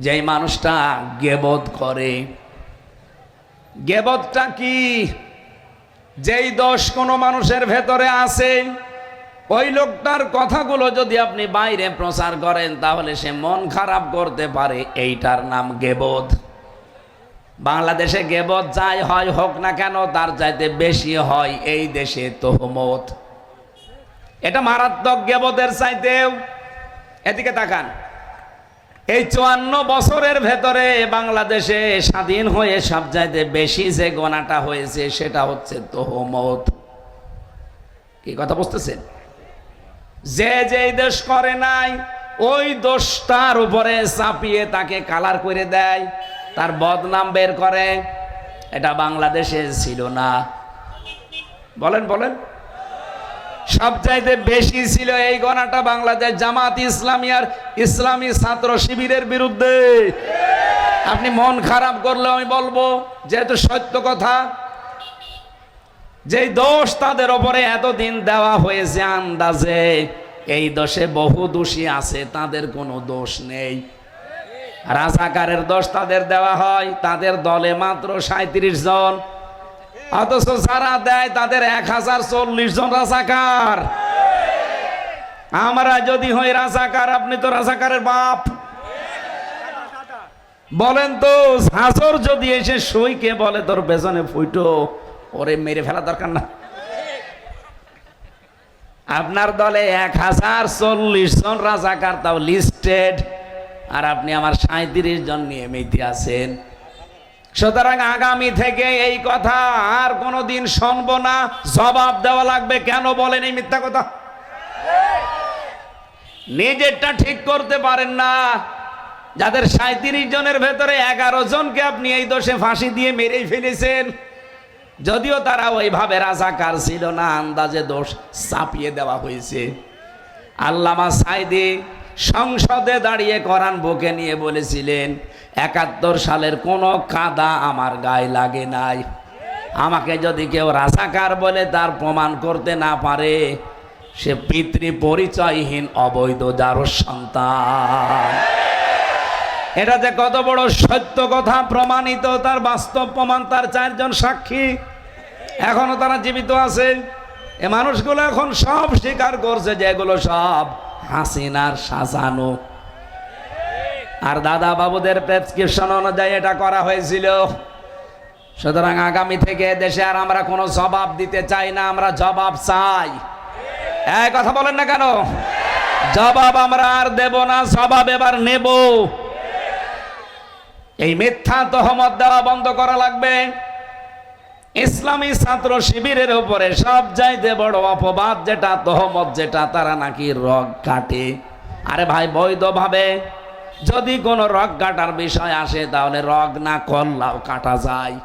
যেই মানুষটা গীবত করে, গীবতটা কি? যেই দোষ কোনো মানুষের ভেতরে আছে, ওই লোকটার কথাগুলো যদি আপনি বাইরে প্রচার করেন তাহলে সে মন খারাপ করতে পারে, এইটার নাম গীবত। বাংলাদেশে গীবত যাই হয় হোক না কেন, তার চাইতে বেশি হয় এই দেশে তোহমত। এটা মারাত্মক গীবতের চাইতেও। এদিকে তাকান, এই 54 বছরের ভেতরে বাংলাদেশে স্বাধীন হয়ে সবচাইতে বেশি যে গোনাটা হয়েছে সেটা হচ্ছে তোহমত। কি কথা বুঝতেছেন? যে যেই দেশ করে নাই ওই দোষটার উপরে চাপিয়ে তাকে কালার করে দেয়, তার বদনাম বের করে। এটা বাংলাদেশে ছিল না। বলেন বলেন, সবচাইতে বেশি ছিল এই গোনাটা বাংলাদেশ জামাত ইসলামী আর ইসলামী ছাত্র শিবিরের বিরুদ্ধে। আপনি মন খারাপ করলে আমি বলবো, যেহেতু সত্য কথা, যেই দোষ তাদের ওপরে এতদিন দেওয়া হয়েছে আন্দাজে, এই দোষে বহু দোষী আছে, তাদের কোনো দোষ নেই। রাজাকারের দোষ তাদের দেওয়া হয়, তাদের দলে মাত্র 37 জন, অথচ যারা দেয় তাদের 1040 জন রাজাকার। আমরা যদি হই রাজাকার, আপনি তো রাজাকারের বাপ। বলেন তো, হাজর যদি এসে সইকে বলে তোর পেছনে ফুটো, ওরে মেরে ফেলা দরকার না? আপনার দলে 1040 জন রাজাকার, তাও লিস্টেড, আর আপনি আমার 37 জন নিয়ে মেতে আছেন। সুতরাং আগামী থেকে এই কথা আর কোনোদিন শুনবো না। জবাব দেওয়া লাগবে। কেন বলেন এই মিথ্যা কথা? নিজেরটা ঠিক করতে পারেন না। যাদের 37 জনের ভেতরে 11 জনকে আপনি এই দোষে ফাঁসি দিয়ে মেরেই ফেলেছেন, যদিও তারা ওইভাবে রাজাকার ছিল না, আন্দাজে দোষ চাপিয়ে দেওয়া হয়েছে। আল্লামা সাঈদী সংসদে দাঁড়িয়ে কোরআন বুকে নিয়ে বলেছিলেন, 71 সালের কোনো কাদা আমার গায়ে লাগে নাই। আমাকে যদি কেউ রাজাকার বলে তার প্রমাণ করতে না পারে, সে পিতৃ পরিচয়হীন অবৈধ যার সন্তান। এটা যে কত বড় সত্য কথা প্রমাণিত, তার বাস্তব প্রমাণ, তার 4 জন সাক্ষী এখনো তারা জীবিত আছে। এ মানুষগুলো এখন সব স্বীকার করছে যে এগুলো সব হাসিনার সাজানো, আর দাদা বাবুদের প্রেসক্রিপশন অনুযায়ী এটা করা হয়েছিল। সুতরাং আগামী থেকে দেশে আর আমরা কোনো জবাব দিতে চাই না, আমরা জবাব চাই। এই কথা বলেন না কেন? জবাব আমরা আর দেব না, জবাব এবার নেব। এই মিথ্যা তহমত দেওয়া বন্ধ করা লাগবে। ইসলামী ছাত্র শিবিরের উপরে সবচাইতে বড় অপবাদ যেটা, তহমত যেটা, তারা নাকি রগ কাটে। আরে ভাই, বৈধভাবে যদি কোনো রগ কাটার বিষয় আসে তাহলে রগ না করলেও কাটা যায়,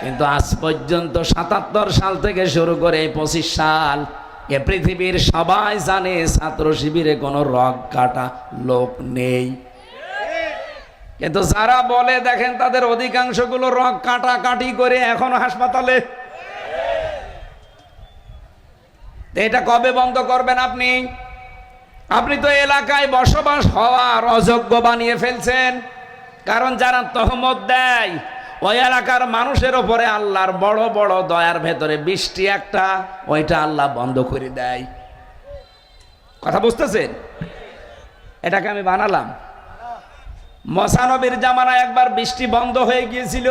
কিন্তু আজ পর্যন্ত 77 সাল থেকে শুরু করে 25 সাল এ পৃথিবীর সবাই জানে ছাত্র শিবিরে কোনো রগ কাটা লোক নেই। কিন্তু যারা বলে দেখেন, তাদের অধিকাংশগুলো রগ কাটাকাটি করে এখনো হাসপাতালে। এটা কবে বন্ধ করবেন আপনি? আপনি তো এলাকায় বসবাস হওয়ার অযোগ্য বানিয়ে ফেলছেন। কারণ যারা তহমত দেয় ওই এলাকার মানুষের উপরে আল্লাহর বড় বড় দয়ার ভেতরে বৃষ্টি একটা, ওইটা আল্লাহ বন্ধ করে দেয়। কথা বুঝতেছেন? এটাকে আমি বানালাম। মসানবীর জামানায় একবার বৃষ্টি বন্ধ হয়ে গিয়েছিল।